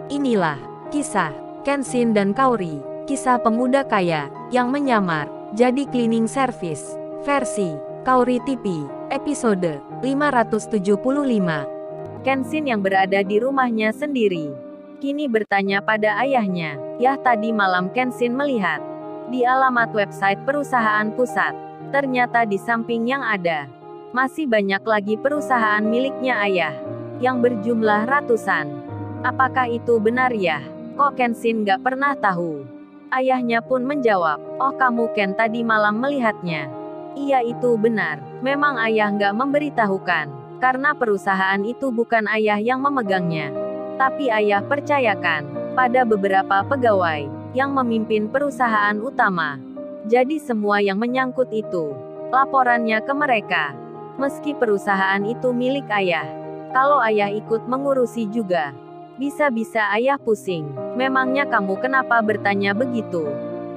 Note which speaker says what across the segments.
Speaker 1: Inilah kisah Kenshin dan Kaori, kisah pemuda kaya yang menyamar jadi cleaning service versi Kaori TV, episode 575. Kenshin yang berada di rumahnya sendiri kini bertanya pada ayahnya. Tadi malam Kenshin melihat di alamat website perusahaan pusat. Ternyata di samping yang ada masih banyak lagi perusahaan miliknya ayah yang berjumlah ratusan. Apakah itu benar ya? Kok Kenshin gak pernah tahu? Ayahnya pun menjawab, oh kamu Ken tadi malam melihatnya. Iya itu benar, memang ayah gak memberitahukan, karena perusahaan itu bukan ayah yang memegangnya. Tapi ayah percayakan pada beberapa pegawai yang memimpin perusahaan utama. Jadi semua yang menyangkut itu, laporannya ke mereka. Meski perusahaan itu milik ayah, kalau ayah ikut mengurusi juga, bisa-bisa ayah pusing. Memangnya kamu kenapa bertanya begitu?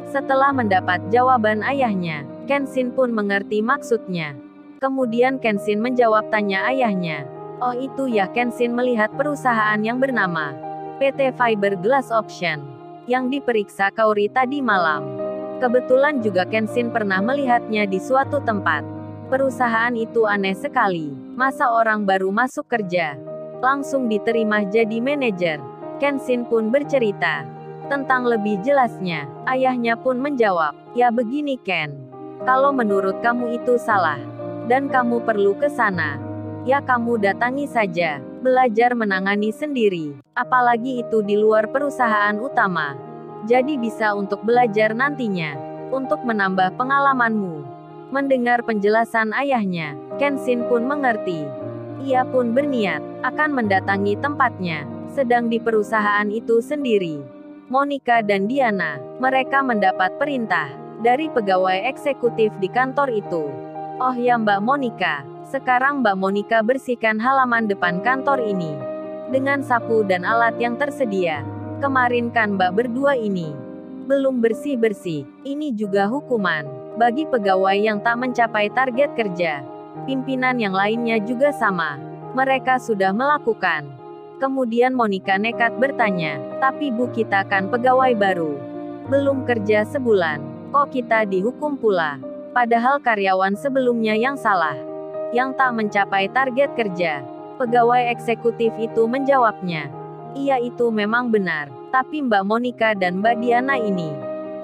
Speaker 1: Setelah mendapat jawaban ayahnya, Kenshin pun mengerti maksudnya. Kemudian Kenshin menjawab tanya ayahnya. Oh itu ya, Kenshin melihat perusahaan yang bernama PT Fiberglass Option yang diperiksa Kaori tadi malam. Kebetulan juga Kenshin pernah melihatnya di suatu tempat. Perusahaan itu aneh sekali. Masa orang baru masuk kerja langsung diterima jadi manajer? Kenshin pun bercerita tentang lebih jelasnya. Ayahnya pun menjawab, ya begini Ken, kalau menurut kamu itu salah dan kamu perlu ke sana, ya kamu datangi saja, belajar menangani sendiri, apalagi itu di luar perusahaan utama. Jadi bisa untuk belajar nantinya, untuk menambah pengalamanmu. Mendengar penjelasan ayahnya, Kenshin pun mengerti. Ia pun berniat akan mendatangi tempatnya. Sedang di perusahaan itu sendiri, Monica dan Diana, mereka mendapat perintah dari pegawai eksekutif di kantor itu. Oh ya Mbak Monica, sekarang Mbak Monica bersihkan halaman depan kantor ini dengan sapu dan alat yang tersedia. Kemarin kan Mbak berdua ini belum bersih-bersih. Ini juga hukuman bagi pegawai yang tak mencapai target kerja. Pimpinan yang lainnya juga sama. Mereka sudah melakukan. Kemudian Monica nekat bertanya, tapi Bu kita kan pegawai baru. Belum kerja sebulan. Kok kita dihukum pula? Padahal karyawan sebelumnya yang salah. Yang tak mencapai target kerja. Pegawai eksekutif itu menjawabnya. Iya itu memang benar. Tapi Mbak Monica dan Mbak Diana ini,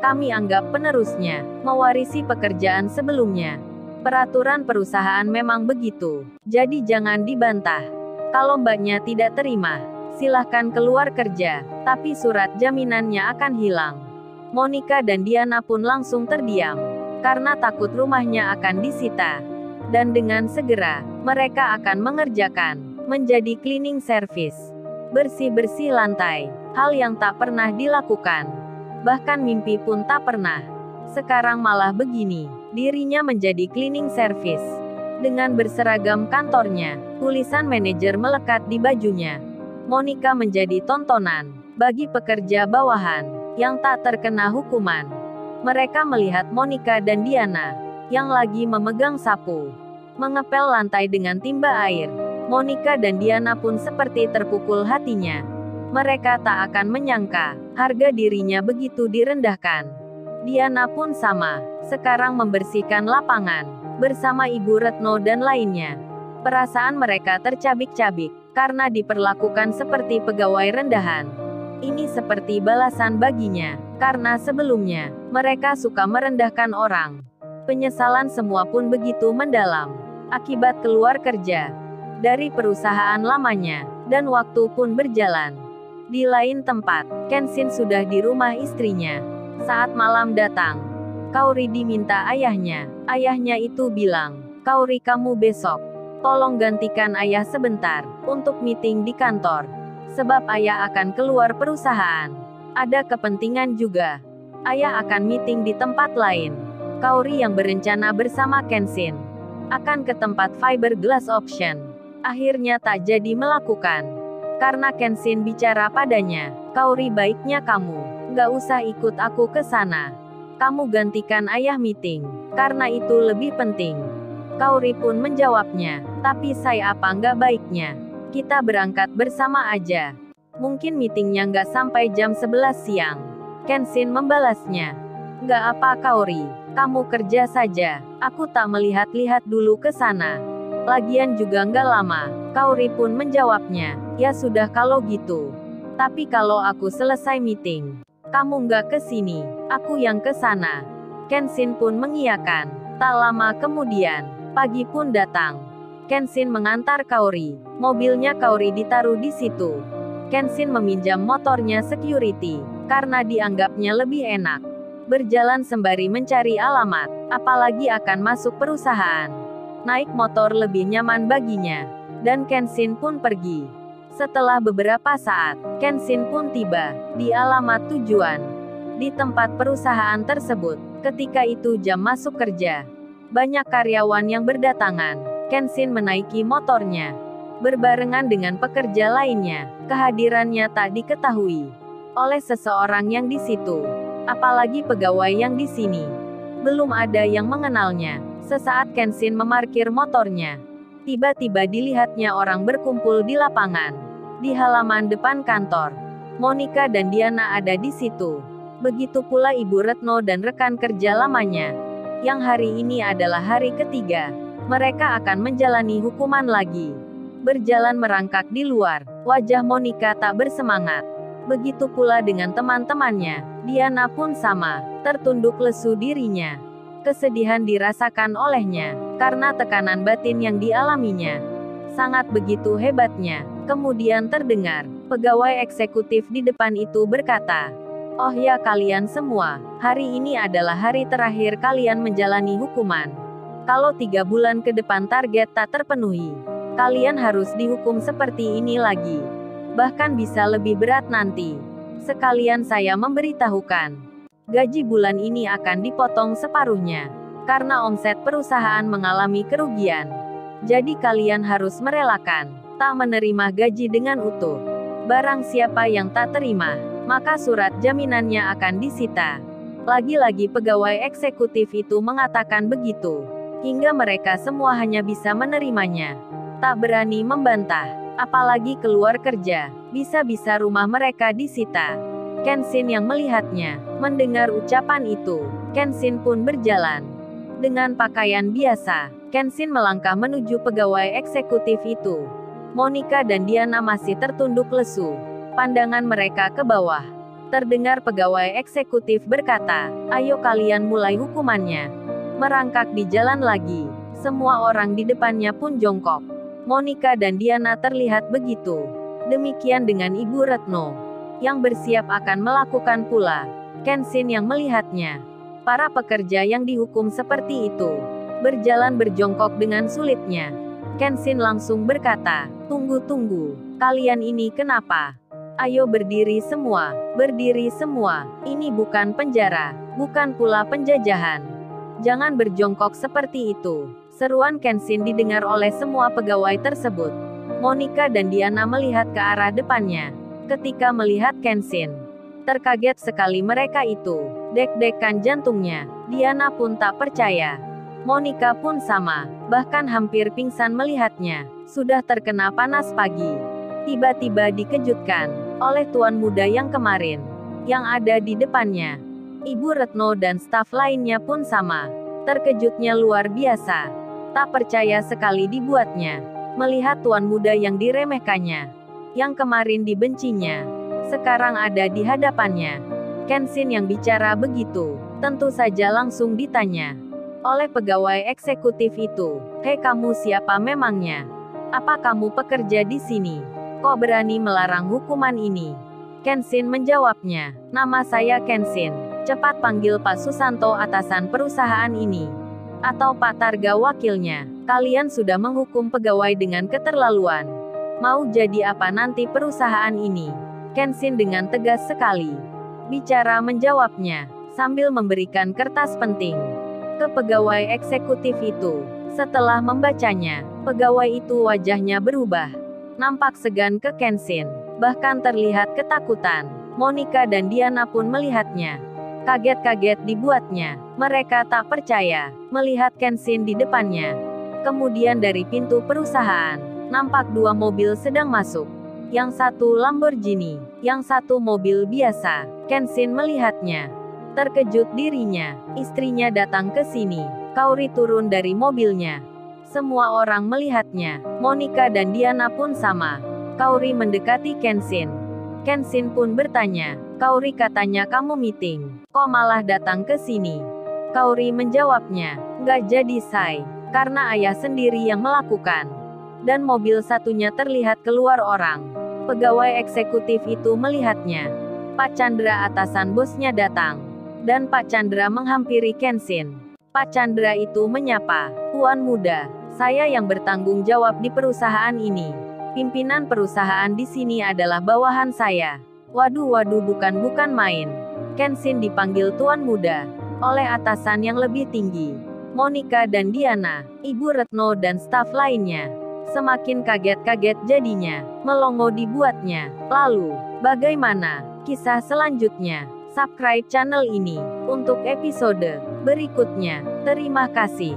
Speaker 1: kami anggap penerusnya, mewarisi pekerjaan sebelumnya. Peraturan perusahaan memang begitu, jadi jangan dibantah. Kalau mbaknya tidak terima, silahkan keluar kerja, tapi surat jaminannya akan hilang. Monica dan Diana pun langsung terdiam, karena takut rumahnya akan disita. Dan dengan segera, mereka akan menjadi cleaning service. Bersih-bersih lantai, hal yang tak pernah dilakukan. Bahkan mimpi pun tak pernah. Sekarang malah begini, dirinya menjadi cleaning service. Dengan berseragam kantornya, tulisan manajer melekat di bajunya. Monica menjadi tontonan bagi pekerja bawahan yang tak terkena hukuman. Mereka melihat Monica dan Diana yang lagi memegang sapu, mengepel lantai dengan timba air. Monica dan Diana pun seperti terpukul hatinya. Mereka tak akan menyangka harga dirinya begitu direndahkan. Diana pun sama, sekarang membersihkan lapangan bersama Ibu Retno dan lainnya. Perasaan mereka tercabik-cabik karena diperlakukan seperti pegawai rendahan. Ini seperti balasan baginya, karena sebelumnya mereka suka merendahkan orang. Penyesalan semua pun begitu mendalam akibat keluar kerja dari perusahaan lamanya, dan waktu pun berjalan. Di lain tempat, Kenshin sudah di rumah istrinya. Saat malam datang, Kaori diminta ayahnya. Ayahnya itu bilang, Kaori kamu besok tolong gantikan ayah sebentar untuk meeting di kantor. Sebab ayah akan keluar perusahaan. Ada kepentingan juga. Ayah akan meeting di tempat lain. Kaori yang berencana bersama Kenshin akan ke tempat Fiberglass Option, akhirnya tak jadi melakukan. Karena Kenshin bicara padanya, Kaori baiknya kamu nggak usah ikut aku ke sana. Kamu gantikan ayah meeting, karena itu lebih penting. Kaori pun menjawabnya, tapi saya apa nggak baiknya? Kita berangkat bersama aja. Mungkin meetingnya nggak sampai jam 11 siang. Kenshin membalasnya. Nggak apa Kaori, kamu kerja saja. Aku tak melihat-lihat dulu ke sana. Lagian juga nggak lama. Kaori pun menjawabnya. Ya sudah kalau gitu. Tapi kalau aku selesai meeting, kamu nggak ke sini, aku yang ke sana. Kenshin pun mengiyakan. Tak lama kemudian, pagi pun datang. Kenshin mengantar Kaori. Mobilnya Kaori ditaruh di situ. Kenshin meminjam motornya security, karena dianggapnya lebih enak. Berjalan sembari mencari alamat, apalagi akan masuk perusahaan. Naik motor lebih nyaman baginya. Dan Kenshin pun pergi. Setelah beberapa saat, Kenshin pun tiba di alamat tujuan. Di tempat perusahaan tersebut, ketika itu jam masuk kerja. Banyak karyawan yang berdatangan. Kenshin menaiki motornya. Berbarengan dengan pekerja lainnya, kehadirannya tak diketahui oleh seseorang yang di situ. Apalagi pegawai yang di sini. Belum ada yang mengenalnya. Sesaat Kenshin memarkir motornya, tiba-tiba dilihatnya orang berkumpul di lapangan. Di halaman depan kantor, Monica dan Diana ada di situ. Begitu pula Ibu Retno dan rekan kerja lamanya. Yang hari ini adalah hari ketiga. Mereka akan menjalani hukuman lagi. Berjalan merangkak di luar, wajah Monica tak bersemangat. Begitu pula dengan teman-temannya. Diana pun sama, tertunduk lesu dirinya. Kesedihan dirasakan olehnya, karena tekanan batin yang dialaminya. Sangat begitu hebatnya. Kemudian terdengar, pegawai eksekutif di depan itu berkata, "Oh ya kalian semua, hari ini adalah hari terakhir kalian menjalani hukuman. Kalau 3 bulan ke depan target tak terpenuhi, kalian harus dihukum seperti ini lagi. Bahkan bisa lebih berat nanti. Sekalian saya memberitahukan, gaji bulan ini akan dipotong separuhnya. Karena omset perusahaan mengalami kerugian. Jadi kalian harus merelakan, tak menerima gaji dengan utuh. Barang siapa yang tak terima, maka surat jaminannya akan disita." Lagi-lagi pegawai eksekutif itu mengatakan begitu. Hingga mereka semua hanya bisa menerimanya. Tak berani membantah, apalagi keluar kerja. Bisa-bisa rumah mereka disita. Kenshin yang melihatnya, mendengar ucapan itu. Kenshin pun berjalan. Dengan pakaian biasa, Kenshin melangkah menuju pegawai eksekutif itu. Monica dan Diana masih tertunduk lesu. Pandangan mereka ke bawah. Terdengar pegawai eksekutif berkata, "Ayo kalian mulai hukumannya." Merangkak di jalan lagi. Semua orang di depannya pun jongkok. Monica dan Diana terlihat begitu. Demikian dengan Ibu Retno, yang bersiap akan melakukan pula. Kenshin yang melihatnya. Para pekerja yang dihukum seperti itu, berjalan berjongkok dengan sulitnya. Kenshin langsung berkata, "Tunggu, kalian ini kenapa? Ayo berdiri semua, berdiri semua. Ini bukan penjara, bukan pula penjajahan. Jangan berjongkok seperti itu." Seruan Kenshin didengar oleh semua pegawai tersebut. Monica dan Diana melihat ke arah depannya. Ketika melihat Kenshin, terkaget sekali mereka itu. Dek-dekan jantungnya. Diana pun tak percaya. Monica pun sama, bahkan hampir pingsan melihatnya. Sudah terkena panas pagi. Tiba-tiba dikejutkan oleh tuan muda yang kemarin, yang ada di depannya. Ibu Retno dan staf lainnya pun sama. Terkejutnya luar biasa. Tak percaya sekali dibuatnya. Melihat tuan muda yang diremehkannya, yang kemarin dibencinya, sekarang ada di hadapannya. Kenshin yang bicara begitu, tentu saja langsung ditanya oleh pegawai eksekutif itu. "Hei kamu siapa memangnya? Apa kamu pekerja di sini? Kok berani melarang hukuman ini?" Kenshin menjawabnya, "Nama saya Kenshin. Cepat panggil Pak Susanto atasan perusahaan ini. Atau Pak Targa wakilnya. Kalian sudah menghukum pegawai dengan keterlaluan. Mau jadi apa nanti perusahaan ini?" Kenshin dengan tegas sekali bicara menjawabnya, sambil memberikan kertas penting ke pegawai eksekutif itu. Setelah membacanya, pegawai itu wajahnya berubah. Nampak segan ke Kenshin. Bahkan terlihat ketakutan. Monica dan Diana pun melihatnya. Kaget-kaget dibuatnya. Mereka tak percaya melihat Kenshin di depannya. Kemudian dari pintu perusahaan, nampak 2 mobil sedang masuk. Yang satu Lamborghini, yang satu mobil biasa. Kenshin melihatnya. Terkejut dirinya. Istrinya datang ke sini. Kaori turun dari mobilnya. Semua orang melihatnya. Monica dan Diana pun sama. Kaori mendekati Kenshin. Kenshin pun bertanya, Kaori katanya kamu meeting. Kok malah datang ke sini? Kaori menjawabnya, nggak jadi Sai. Karena ayah sendiri yang melakukan. Dan mobil satunya terlihat keluar orang. Pegawai eksekutif itu melihatnya. Pak Chandra atasan bosnya datang. Dan Pak Chandra menghampiri Kenshin. Pak Chandra itu menyapa, Tuan muda, saya yang bertanggung jawab di perusahaan ini. Pimpinan perusahaan di sini adalah bawahan saya. Waduh bukan main. Kenshin dipanggil Tuan muda. Oleh atasan yang lebih tinggi. Monica dan Diana, Ibu Retno dan staf lainnya. Semakin kaget-kaget jadinya, melongo dibuatnya. Lalu, bagaimana kisah selanjutnya? Subscribe channel ini untuk episode berikutnya. Terima kasih.